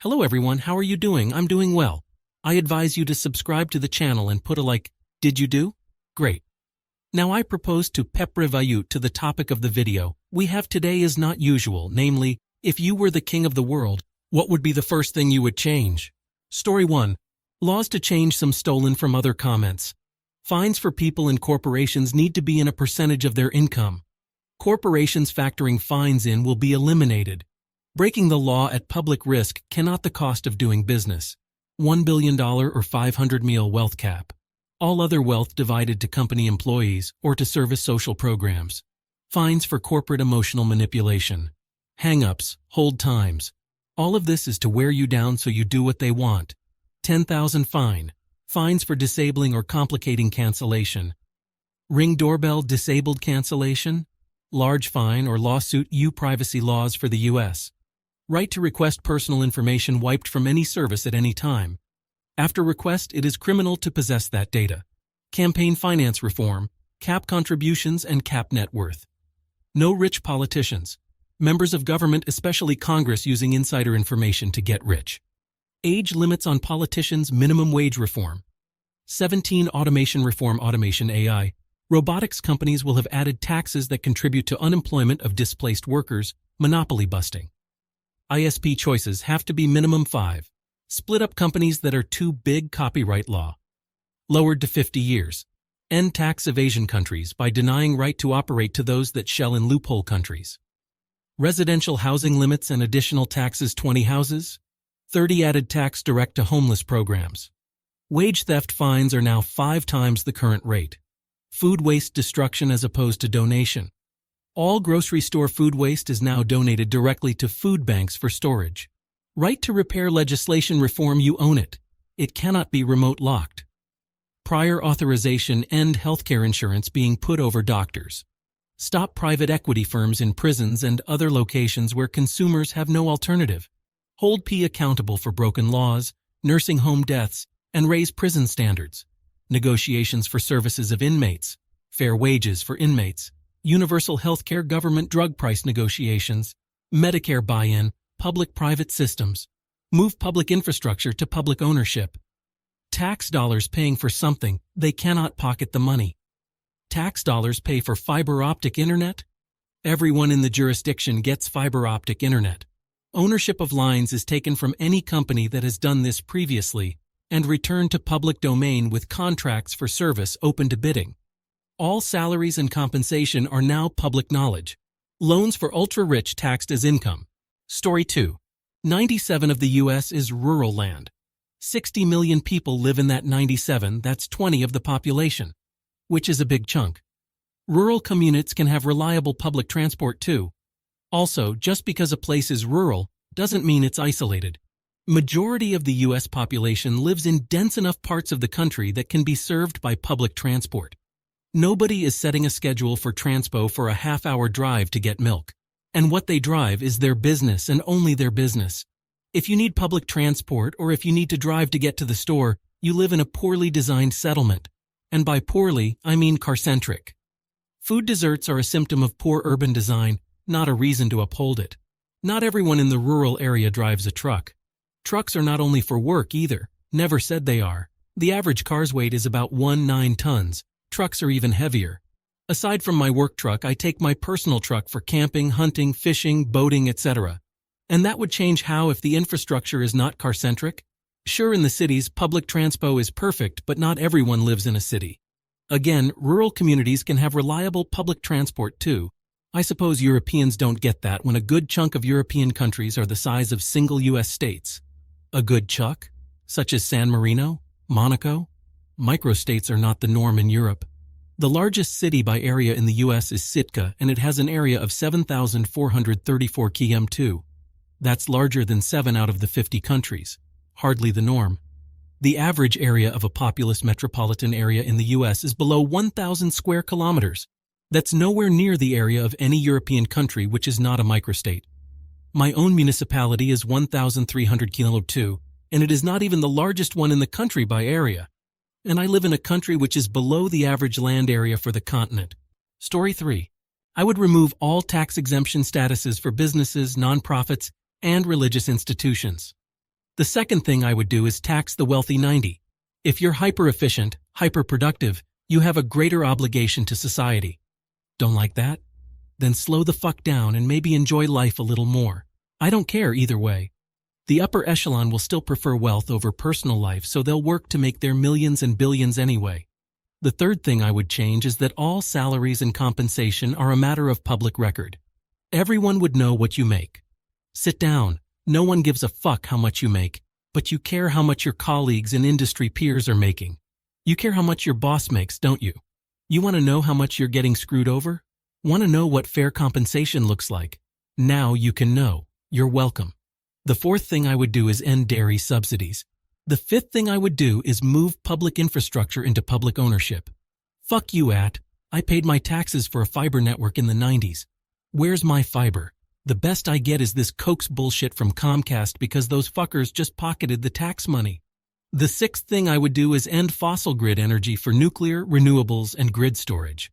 Hello everyone, how are you doing? I'm doing well. I advise you to subscribe to the channel and put a like. Did you do? Great. Now I propose to pep-review to the topic of the video we have today is not usual, namely, if you were the king of the world, what would be the first thing you would change? Story 1. Laws to change some stolen from other comments. Fines for people and corporations need to be in a percentage of their income. Corporations factoring fines in will be eliminated. Breaking the law at public risk cannot the cost of doing business. $1 billion or 500 mil wealth cap. All other wealth divided to company employees or to service social programs. Fines for corporate emotional manipulation. Hang-ups, hold times. All of this is to wear you down so you do what they want. 10,000 fine. Fines for disabling or complicating cancellation. Ring doorbell disabled cancellation. Large fine or lawsuit privacy laws for the U.S. Right to request personal information wiped from any service at any time. After request, it is criminal to possess that data. Campaign finance reform, cap contributions and cap net worth. No rich politicians. Members of government, especially Congress, using insider information to get rich. Age limits on politicians, minimum wage reform. 17 automation reform, automation AI. Robotics companies will have added taxes that contribute to unemployment of displaced workers, monopoly busting. ISP choices have to be minimum 5. Split up companies that are too big, copyright law. Lowered to 50 years. End tax evasion countries by denying right to operate to those that shell in loophole countries. Residential housing limits and additional taxes 20 houses. 30 added tax direct to homeless programs. Wage theft fines are now 5 times the current rate. Food waste destruction as opposed to donation. All grocery store food waste is now donated directly to food banks for storage. Right to repair legislation reform, you own it. It cannot be remote locked. Prior authorization end healthcare insurance being put over doctors. Stop private equity firms in prisons and other locations where consumers have no alternative. Hold P accountable for broken laws, nursing home deaths, and raise prison standards. Negotiations for services of inmates, fair wages for inmates, universal health care, government drug price negotiations, Medicare buy-in, public-private systems, move public infrastructure to public ownership. Tax dollars paying for something, they cannot pocket the money. Tax dollars pay for fiber optic internet? Everyone in the jurisdiction gets fiber optic internet. Ownership of lines is taken from any company that has done this previously and returned to public domain with contracts for service open to bidding. All salaries and compensation are now public knowledge. Loans for ultra-rich taxed as income. Story 2. 97% of the U.S. is rural land. 60 million people live in that 97, that's 20 of the population, which is a big chunk. Rural communities can have reliable public transport too. Also, just because a place is rural doesn't mean it's isolated. Majority of the U.S. population lives in dense enough parts of the country that can be served by public transport. Nobody is setting a schedule for transpo for a half-hour drive to get milk. And what they drive is their business and only their business. If you need public transport or if you need to drive to get to the store, you live in a poorly designed settlement. And by poorly, I mean car-centric. Food deserts are a symptom of poor urban design, not a reason to uphold it. Not everyone in the rural area drives a truck. Trucks are not only for work either, never said they are. The average car's weight is about 19 tons. Trucks are even heavier. Aside from my work truck, I take my personal truck for camping, hunting, fishing, boating, etc. And that would change how if the infrastructure is not car-centric? Sure, in the cities, public transpo is perfect, but not everyone lives in a city. Again, rural communities can have reliable public transport too. I suppose Europeans don't get that when a good chunk of European countries are the size of single U.S. states. A good chunk? Such as San Marino, Monaco? Microstates are not the norm in Europe. The largest city by area in the U.S. is Sitka, and it has an area of 7,434 km2. That's larger than 7 out of the 50 countries. Hardly the norm. The average area of a populous metropolitan area in the U.S. is below 1,000 square kilometers. That's nowhere near the area of any European country which is not a microstate. My own municipality is 1,300 km2, and it is not even the largest one in the country by area. And I live in a country which is below the average land area for the continent. Story 3. I would remove all tax exemption statuses for businesses, nonprofits, and religious institutions. The second thing I would do is tax the wealthy 90. If you're hyper-efficient, hyper-productive, you have a greater obligation to society. Don't like that? Then slow the fuck down and maybe enjoy life a little more. I don't care either way. The upper echelon will still prefer wealth over personal life, so they'll work to make their millions and billions anyway. The third thing I would change is that all salaries and compensation are a matter of public record. Everyone would know what you make. Sit down. No one gives a fuck how much you make, but you care how much your colleagues and industry peers are making. You care how much your boss makes, don't you? You want to know how much you're getting screwed over? Want to know what fair compensation looks like? Now you can know. You're welcome. The fourth thing I would do is end dairy subsidies. The fifth thing I would do is move public infrastructure into public ownership. Fuck you, I paid my taxes for a fiber network in the 90s. Where's my fiber? The best I get is this coax bullshit from Comcast because those fuckers just pocketed the tax money. The sixth thing I would do is end fossil grid energy for nuclear, renewables, and grid storage.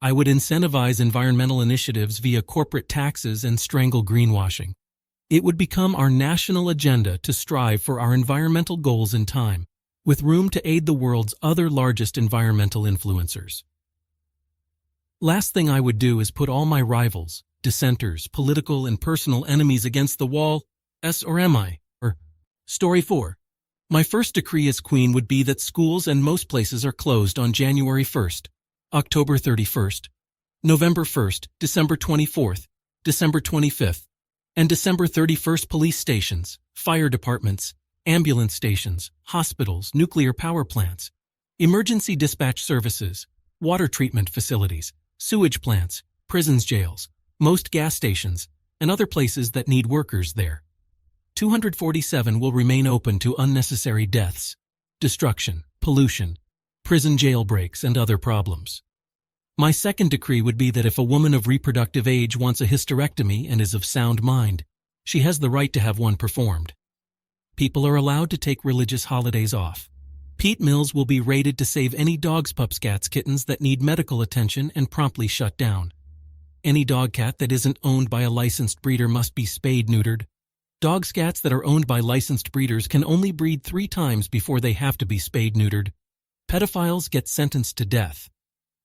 I would incentivize environmental initiatives via corporate taxes and strangle greenwashing. It would become our national agenda to strive for our environmental goals in time, with room to aid the world's other largest environmental influencers. Last thing I would do is put all my rivals, dissenters, political and personal enemies against the wall, or am I? Story 4. My first decree as queen would be that schools and most places are closed on January 1st, October 31st, November 1st, December 24th, December 25th, and December 31st. Police stations, fire departments, ambulance stations, hospitals, nuclear power plants, emergency dispatch services, water treatment facilities, sewage plants, prisons, jails, most gas stations, and other places that need workers there. 247 will remain open to unnecessary deaths, destruction, pollution, prison jailbreaks, and other problems. My second decree would be that if a woman of reproductive age wants a hysterectomy and is of sound mind, she has the right to have one performed. People are allowed to take religious holidays off. Pete Mills will be rated to save any dogs, pups, cats, kittens that need medical attention and promptly shut down. Any dog cat that isn't owned by a licensed breeder must be spayed, neutered. Dogs, cats that are owned by licensed breeders can only breed 3 times before they have to be spayed, neutered. Pedophiles get sentenced to death.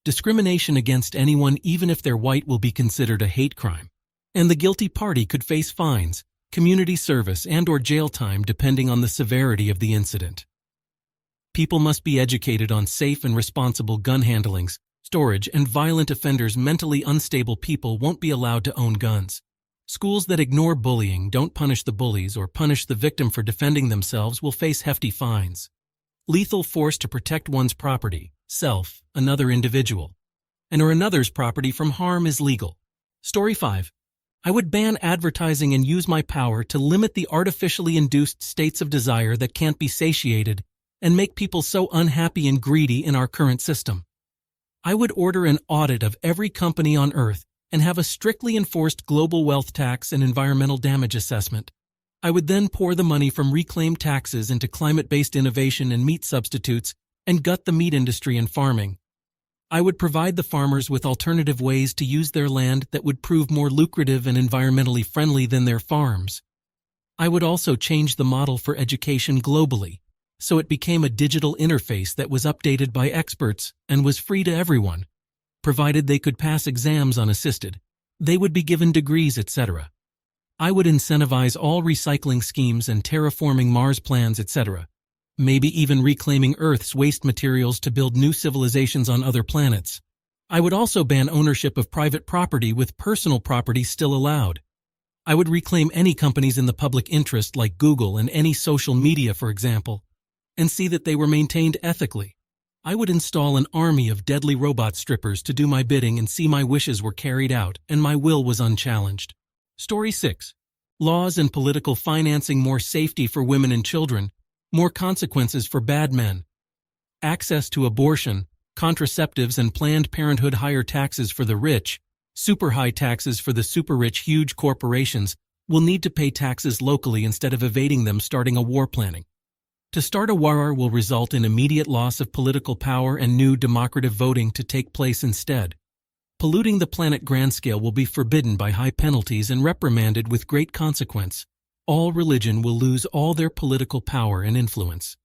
Discrimination against anyone, even if they're white, will be considered a hate crime, and the guilty party could face fines, community service, and/or jail time depending on the severity of the incident. People must be educated on safe and responsible gun handlings, storage, and violent offenders. Mentally unstable people won't be allowed to own guns. Schools that ignore bullying, don't punish the bullies, or punish the victim for defending themselves will face hefty fines. Lethal force to protect one's property, self, another individual, and/or another's property from harm is legal. Story 5. I would ban advertising and use my power to limit the artificially induced states of desire that can't be satiated and make people so unhappy and greedy in our current system. I would order an audit of every company on Earth and have a strictly enforced global wealth tax and environmental damage assessment. I would then pour the money from reclaimed taxes into climate-based innovation and meat substitutes and gut the meat industry and farming. I would provide the farmers with alternative ways to use their land that would prove more lucrative and environmentally friendly than their farms. I would also change the model for education globally, so it became a digital interface that was updated by experts and was free to everyone, provided they could pass exams unassisted. They would be given degrees, etc. I would incentivize all recycling schemes and terraforming Mars plans, etc. Maybe even reclaiming Earth's waste materials to build new civilizations on other planets. I would also ban ownership of private property, with personal property still allowed. I would reclaim any companies in the public interest like Google and any social media, for example, and see that they were maintained ethically. I would install an army of deadly robot strippers to do my bidding and see my wishes were carried out and my will was unchallenged. Story 6. Laws and political financing: more safety for women and children, more consequences for bad men. Access to abortion, contraceptives, and Planned Parenthood. Higher taxes for the rich, super high taxes for the super rich. Huge corporations will need to pay taxes locally instead of evading them, starting a war. Planning to start a war will result in immediate loss of political power and new democratic voting to take place instead. Polluting the planet grand scale will be forbidden by high penalties and reprimanded with great consequence. All religion will lose all their political power and influence.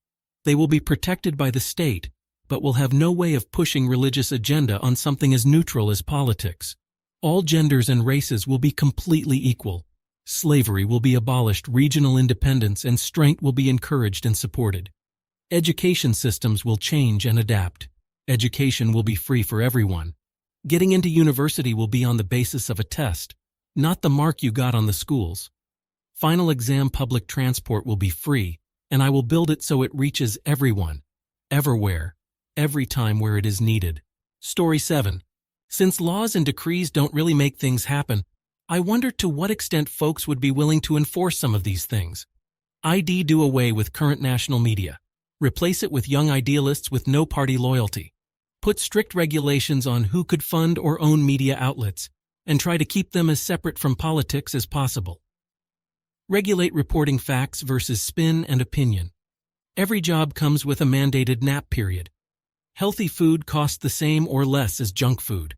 They will be protected by the state, but will have no way of pushing religious agenda on something as neutral as politics. All genders and races will be completely equal. Slavery will be abolished, regional independence and strength will be encouraged and supported. Education systems will change and adapt. Education will be free for everyone. Getting into university will be on the basis of a test, not the mark you got on the schools. Final exam public transport will be free, and I will build it so it reaches everyone, everywhere, every time where it is needed. Story 7. Since laws and decrees don't really make things happen, I wonder to what extent folks would be willing to enforce some of these things. ID do away with current national media. Replace it with young idealists with no party loyalty. Put strict regulations on who could fund or own media outlets, and try to keep them as separate from politics as possible. Regulate reporting facts versus spin and opinion. Every job comes with a mandated nap period. Healthy food costs the same or less as junk food.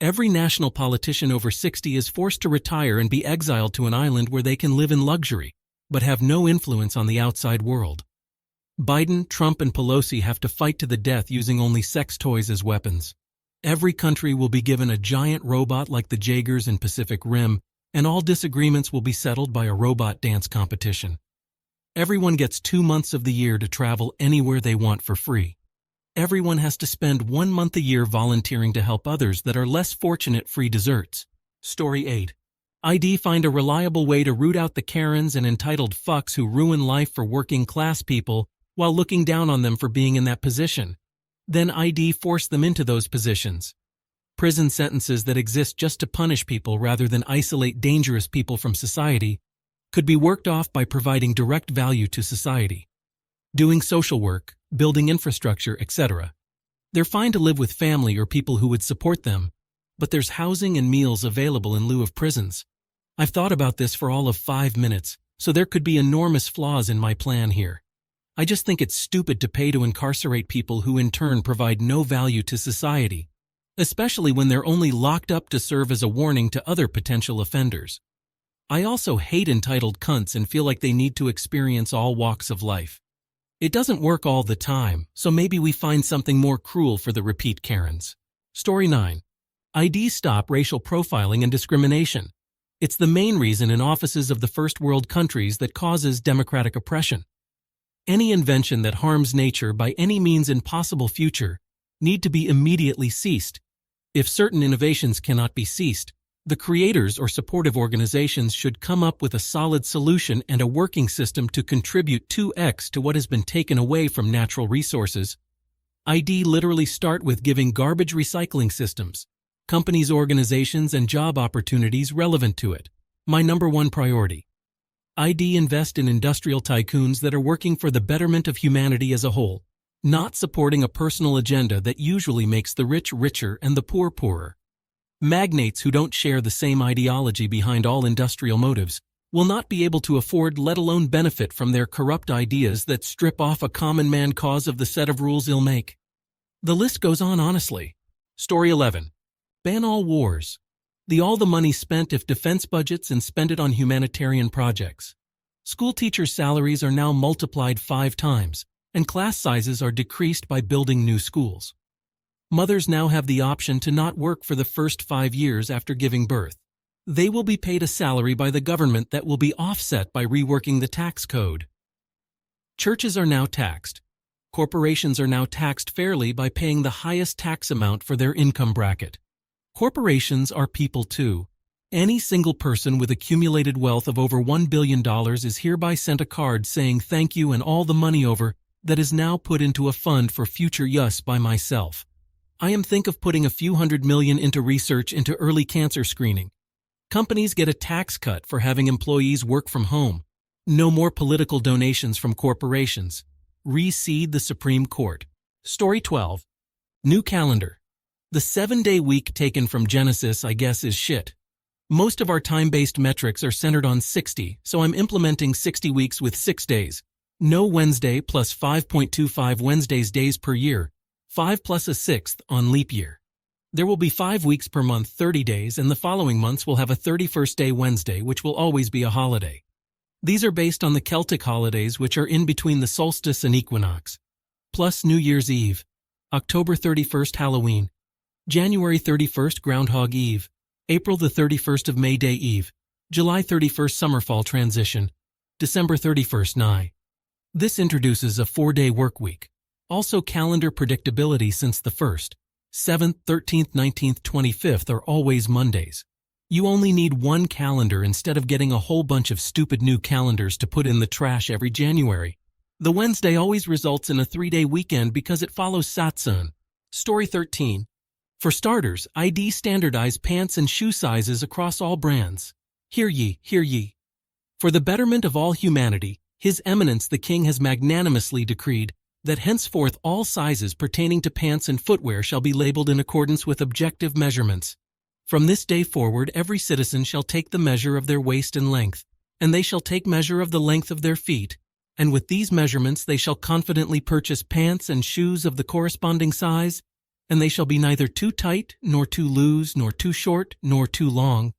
Every national politician over 60 is forced to retire and be exiled to an island where they can live in luxury, but have no influence on the outside world. Biden, Trump, and Pelosi have to fight to the death using only sex toys as weapons. Every country will be given a giant robot like the Jaegers in Pacific Rim, and all disagreements will be settled by a robot dance competition. Everyone gets 2 months of the year to travel anywhere they want for free. Everyone has to spend 1 month a year volunteering to help others that are less fortunate. Free desserts. Story 8. ID find a reliable way to root out the Karens and entitled fucks who ruin life for working class people while looking down on them for being in that position. Then ID force them into those positions. Prison sentences that exist just to punish people rather than isolate dangerous people from society could be worked off by providing direct value to society. Doing social work, building infrastructure, etc. They're fine to live with family or people who would support them, but there's housing and meals available in lieu of prisons. I've thought about this for all of 5 minutes, so there could be enormous flaws in my plan here. I just think it's stupid to pay to incarcerate people who in turn provide no value to society, especially when they're only locked up to serve as a warning to other potential offenders. I also hate entitled cunts and feel like they need to experience all walks of life. It doesn't work all the time, so maybe we find something more cruel for the repeat Karens. Story 9. ID stop racial profiling and discrimination. It's the main reason in offices of the first world countries that causes democratic oppression. Any invention that harms nature by any means in possible future need to be immediately ceased. If certain innovations cannot be ceased, the creators or supportive organizations should come up with a solid solution and a working system to contribute 2x to what has been taken away from natural resources. ID literally start with giving garbage recycling systems, companies, organizations, and job opportunities relevant to it. My #1 priority. ID invest in industrial tycoons that are working for the betterment of humanity as a whole, not supporting a personal agenda that usually makes the rich richer and the poor poorer. Magnates who don't share the same ideology behind all industrial motives will not be able to afford, let alone benefit from their corrupt ideas that strip off a common man cause of the set of rules he'll make. The list goes on honestly. Story 11. Ban all wars. All the money spent if defense budgets and spend it on humanitarian projects. School teachers' salaries are now multiplied 5 times, and class sizes are decreased by building new schools. Mothers now have the option to not work for the first 5 years after giving birth. They will be paid a salary by the government that will be offset by reworking the tax code. Churches are now taxed. Corporations are now taxed fairly by paying the highest tax amount for their income bracket. Corporations are people too. Any single person with accumulated wealth of over $1 billion is hereby sent a card saying thank you and all the money over that is now put into a fund for future use by myself. I am think of putting a few $100 million into research into early cancer screening. Companies get a tax cut for having employees work from home. No more political donations from corporations. Reseed the Supreme Court. Story 12. New calendar. The 7-day week taken from Genesis, I guess, is shit. Most of our time-based metrics are centered on 60, so I'm implementing 60 weeks with 6 days. No Wednesday plus 5.25 Wednesdays days per year, 5 plus a 6th on leap year. There will be 5 weeks per month, 30 days, and the following months will have a 31st day Wednesday, which will always be a holiday. These are based on the Celtic holidays which are in between the solstice and equinox, plus New Year's Eve, October 31st Halloween, January 31st Groundhog Eve, April the 31st of May Day Eve, July 31st Summerfall Transition, December 31st Nye. This introduces a 4-day work week. Also calendar predictability since the 1st, 7th, 13th, 19th, 25th are always Mondays. You only need one calendar instead of getting a whole bunch of stupid new calendars to put in the trash every January. The Wednesday always results in a 3-day weekend because it follows Satsun. Story 13. For starters, ID standardize pants and shoe sizes across all brands. Hear ye, hear ye. For the betterment of all humanity, His Eminence the King has magnanimously decreed that henceforth all sizes pertaining to pants and footwear shall be labeled in accordance with objective measurements. From this day forward every citizen shall take the measure of their waist and length, and they shall take measure of the length of their feet, and with these measurements they shall confidently purchase pants and shoes of the corresponding size, and they shall be neither too tight, nor too loose, nor too short, nor too long,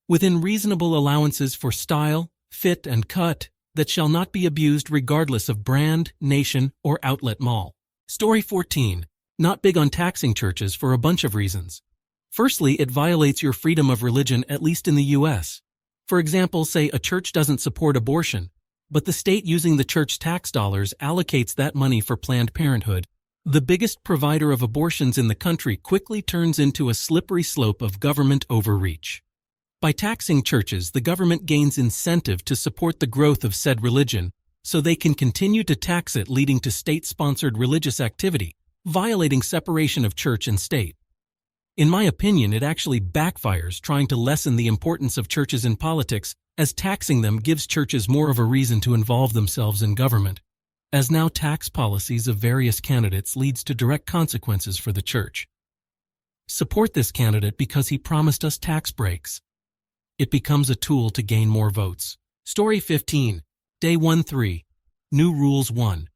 within reasonable allowances for style, fit, and cut, that shall not be abused regardless of brand, nation, or outlet mall. Story 14. Not big on taxing churches for a bunch of reasons. Firstly, it violates your freedom of religion, at least in the U.S. For example, say a church doesn't support abortion, but the state using the church tax dollars allocates that money for Planned Parenthood. The biggest provider of abortions in the country quickly turns into a slippery slope of government overreach. By taxing churches, the government gains incentive to support the growth of said religion, so they can continue to tax it, leading to state-sponsored religious activity, violating separation of church and state. In my opinion, it actually backfires, trying to lessen the importance of churches in politics, as taxing them gives churches more of a reason to involve themselves in government, as now tax policies of various candidates leads to direct consequences for the church. Support this candidate because he promised us tax breaks. It becomes a tool to gain more votes. Story 15. Day 1-3. New Rules 1.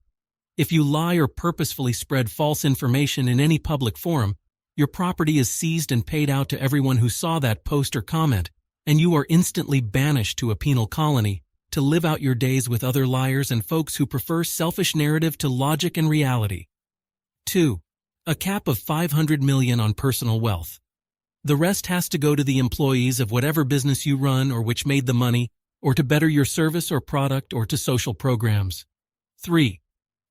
If you lie or purposefully spread false information in any public forum, your property is seized and paid out to everyone who saw that post or comment, and you are instantly banished to a penal colony to live out your days with other liars and folks who prefer selfish narrative to logic and reality. 2. A cap of $500 million on personal wealth. The rest has to go to the employees of whatever business you run or which made the money, or to better your service or product, or to social programs. 3.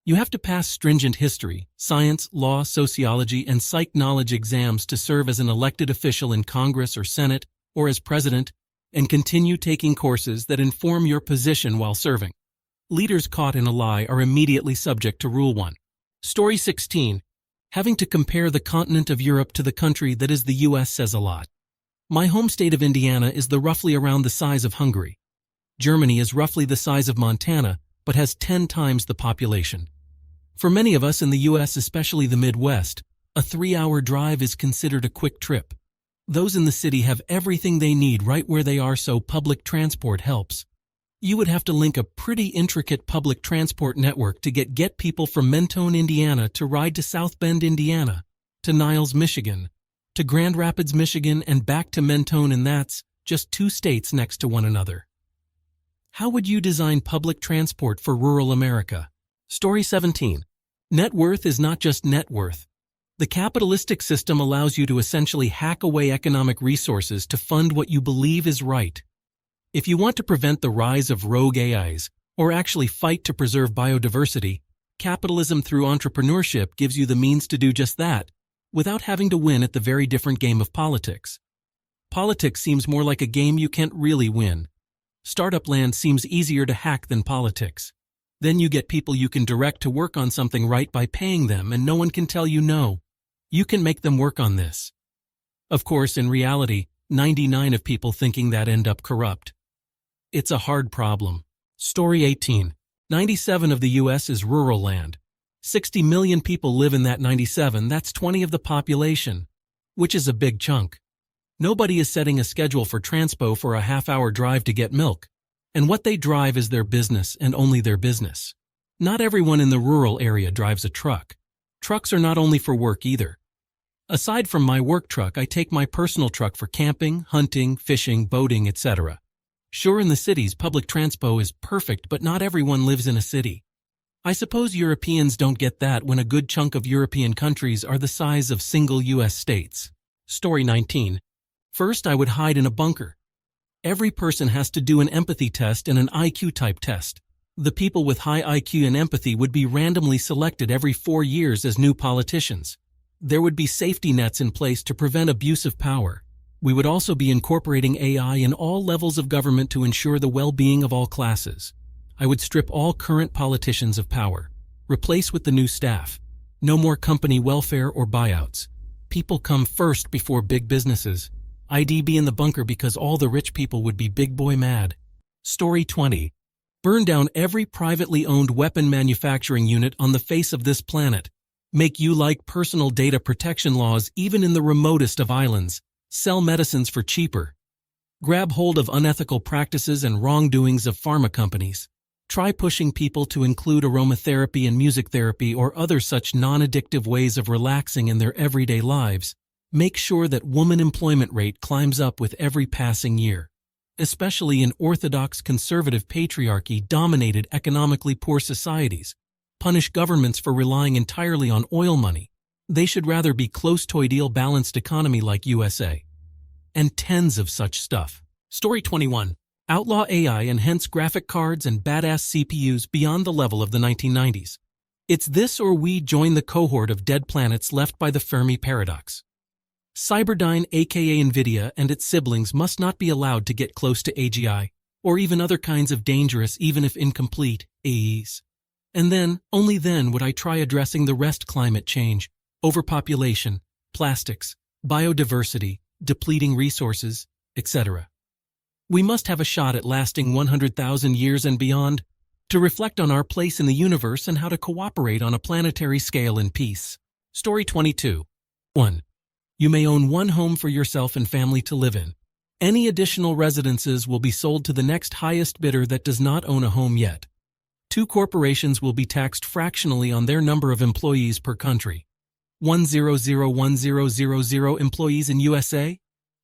You have to pass stringent history, science, law, sociology, and psych knowledge exams to serve as an elected official in Congress or Senate, or as president, and continue taking courses that inform your position while serving. Leaders caught in a lie are immediately subject to Rule 1. Story 16. Having to compare the continent of Europe to the country that is the U.S. says a lot. My home state of Indiana is roughly around the size of Hungary. Germany is roughly the size of Montana, but has 10 times the population. For many of us in the U.S., especially the Midwest, a 3-hour drive is considered a quick trip. Those in the city have everything they need right where they are, so public transport helps. You would have to link a pretty intricate public transport network to get people from Mentone, Indiana to ride to South Bend, Indiana, to Niles, Michigan, to Grand Rapids, Michigan, and back to Mentone, and that's just 2 states next to one another. How would you design public transport for rural America? Story 17. Net worth is not just net worth. The capitalistic system allows you to essentially hack away economic resources to fund what you believe is right. If you want to prevent the rise of rogue AIs, or actually fight to preserve biodiversity, capitalism through entrepreneurship gives you the means to do just that, without having to win at the very different game of politics. Politics seems more like a game you can't really win. Startup land seems easier to hack than politics. Then you get people you can direct to work on something right by paying them, and no one can tell you no. You can make them work on this. Of course, in reality, 99% of people thinking that end up corrupt. It's a hard problem. Story 18. 97% of the U.S. is rural land. 60 million people live in that 97, that's 20% of the population, which is a big chunk. Nobody is setting a schedule for transpo for a half-hour drive to get milk, and what they drive is their business and only their business. Not everyone in the rural area drives a truck. Trucks are not only for work either. Aside from my work truck, I take my personal truck for camping, hunting, fishing, boating, etc. Sure, in the cities, public transpo is perfect, but not everyone lives in a city. I suppose Europeans don't get that when a good chunk of European countries are the size of single U.S. states. Story 19. First, I would hide in a bunker. Every person has to do an empathy test and an IQ-type test. The people with high IQ and empathy would be randomly selected every 4 years as new politicians. There would be safety nets in place to prevent abuse of power. We would also be incorporating AI in all levels of government to ensure the well-being of all classes. I would strip all current politicians of power. Replace with the new staff. No more company welfare or buyouts. People come first before big businesses. I'd be in the bunker because all the rich people would be big boy mad. Story 20. Burn down every privately owned weapon manufacturing unit on the face of this planet. Make you-like personal data protection laws even in the remotest of islands. Sell medicines for cheaper. Grab hold of unethical practices and wrongdoings of pharma companies. Try pushing people to include aromatherapy and music therapy or other such non-addictive ways of relaxing in their everyday lives. Make sure that woman employment rate climbs up with every passing year. Especially in orthodox conservative patriarchy-dominated economically poor societies. Punish governments for relying entirely on oil money. They should rather be close to ideal balanced economy like USA. And tens of such stuff. Story 21. Outlaw AI and hence graphic cards and badass CPUs beyond the level of the 1990s. It's this or we join the cohort of dead planets left by the Fermi paradox. Cyberdyne aka Nvidia and its siblings must not be allowed to get close to AGI, or even other kinds of dangerous, even if incomplete, AEs. And then, only then would I try addressing the rest: climate change, overpopulation, plastics, biodiversity, depleting resources, etc. We must have a shot at lasting 100,000 years and beyond, to reflect on our place in the universe and how to cooperate on a planetary scale in peace. Story 22. 1. You may own one home for yourself and family to live in. Any additional residences will be sold to the next highest bidder that does not own a home yet. 2 corporations will be taxed fractionally on their number of employees per country. 100,1000 employees in USA?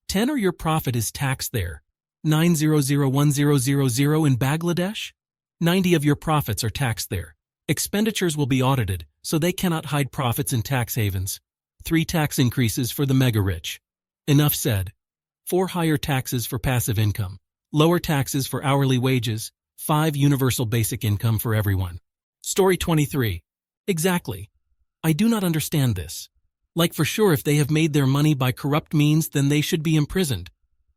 10 or your profit is taxed there. 900,1000 in Bangladesh? 90 of your profits are taxed there. Expenditures will be audited, so they cannot hide profits in tax havens. 3 tax increases for the mega-rich. Enough said. 4 higher taxes for passive income. Lower taxes for hourly wages. 5 universal basic income for everyone. Story 23. Exactly. I do not understand this. Like, for sure, if they have made their money by corrupt means, then they should be imprisoned.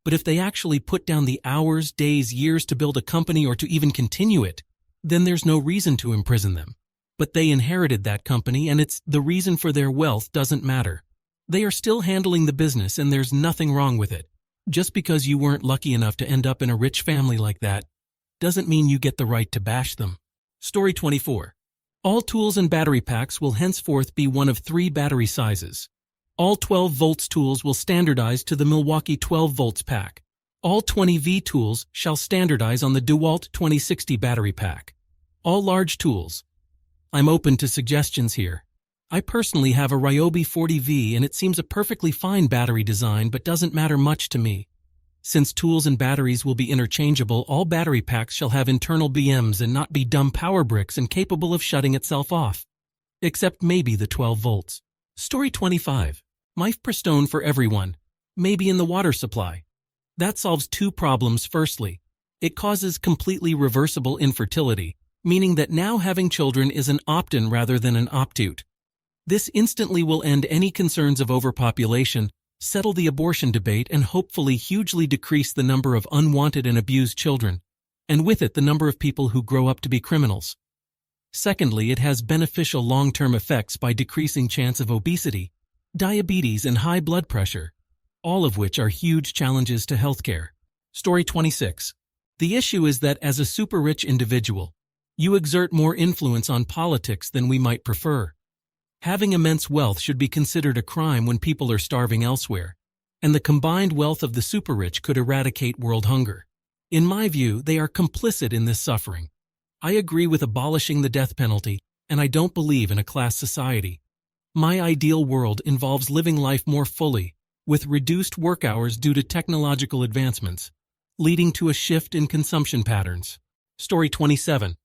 But if they actually put down the hours, days, years to build a company or to even continue it, then there's no reason to imprison them. But they inherited that company, and it's the reason for their wealth doesn't matter. They are still handling the business, and there's nothing wrong with it. Just because you weren't lucky enough to end up in a rich family like that doesn't mean you get the right to bash them. Story 24. All tools and battery packs will henceforth be one of 3 battery sizes. All 12 volts tools will standardize to the Milwaukee 12 volts pack. All 20V tools shall standardize on the DeWalt 2060 battery pack. All large tools. I'm open to suggestions here. I personally have a Ryobi 40V and it seems a perfectly fine battery design but doesn't matter much to me. Since tools and batteries will be interchangeable, all battery packs shall have internal BMs and not be dumb power bricks and capable of shutting itself off. Except maybe the 12 volts. Story 25. Mifepristone for everyone. Maybe in the water supply. That solves 2 problems. Firstly, it causes completely reversible infertility, meaning that now having children is an opt-in rather than an opt-out. This instantly will end any concerns of overpopulation, settle the abortion debate, and hopefully hugely decrease the number of unwanted and abused children, and with it the number of people who grow up to be criminals. Secondly, it has beneficial long-term effects by decreasing chance of obesity, diabetes, and high blood pressure, all of which are huge challenges to healthcare. Story 26. The issue is that as a super-rich individual, you exert more influence on politics than we might prefer. Having immense wealth should be considered a crime when people are starving elsewhere, and the combined wealth of the super-rich could eradicate world hunger. In my view, they are complicit in this suffering. I agree with abolishing the death penalty, and I don't believe in a class society. My ideal world involves living life more fully, with reduced work hours due to technological advancements, leading to a shift in consumption patterns. Story 27.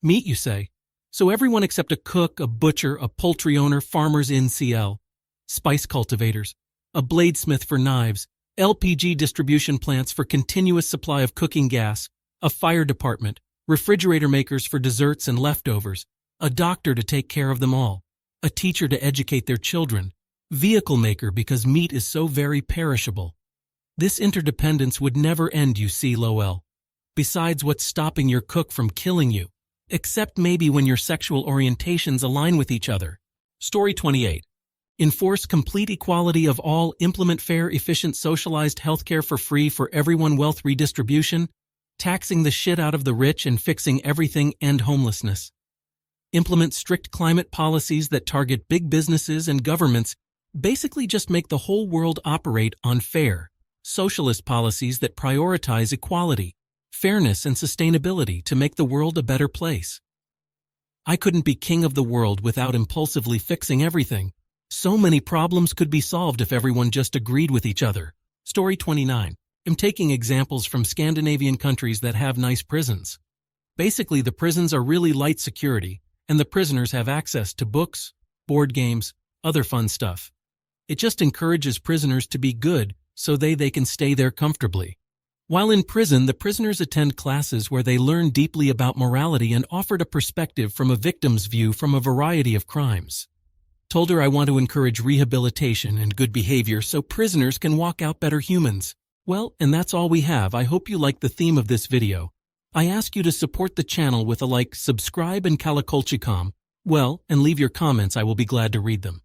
Meat, you say? So everyone except a cook, a butcher, a poultry owner, farmers in CL, spice cultivators, a bladesmith for knives, LPG distribution plants for continuous supply of cooking gas, a fire department, refrigerator makers for desserts and leftovers, a doctor to take care of them all, a teacher to educate their children, vehicle maker because meat is so very perishable. This interdependence would never end, you see, Lowell. Besides, what's stopping your cook from killing you? Except maybe when your sexual orientations align with each other. Story 28. Enforce complete equality of all, implement fair, efficient, socialized healthcare for free for everyone, wealth redistribution, taxing the shit out of the rich and fixing everything, end homelessness. Implement strict climate policies that target big businesses and governments, basically just make the whole world operate on fair, socialist policies that prioritize equality, fairness, and sustainability to make the world a better place. I couldn't be king of the world without impulsively fixing everything. So many problems could be solved if everyone just agreed with each other. Story 29. I'm taking examples from Scandinavian countries that have nice prisons. Basically, the prisons are really light security, and the prisoners have access to books, board games, other fun stuff. It just encourages prisoners to be good so they can stay there comfortably. While in prison, the prisoners attend classes where they learn deeply about morality and offered a perspective from a victim's view from a variety of crimes. Told her I want to encourage rehabilitation and good behavior so prisoners can walk out better humans. Well, and that's all we have. I hope you like the theme of this video. I ask you to support the channel with a like, subscribe, and kalakolchikam. Well, and leave your comments. I will be glad to read them.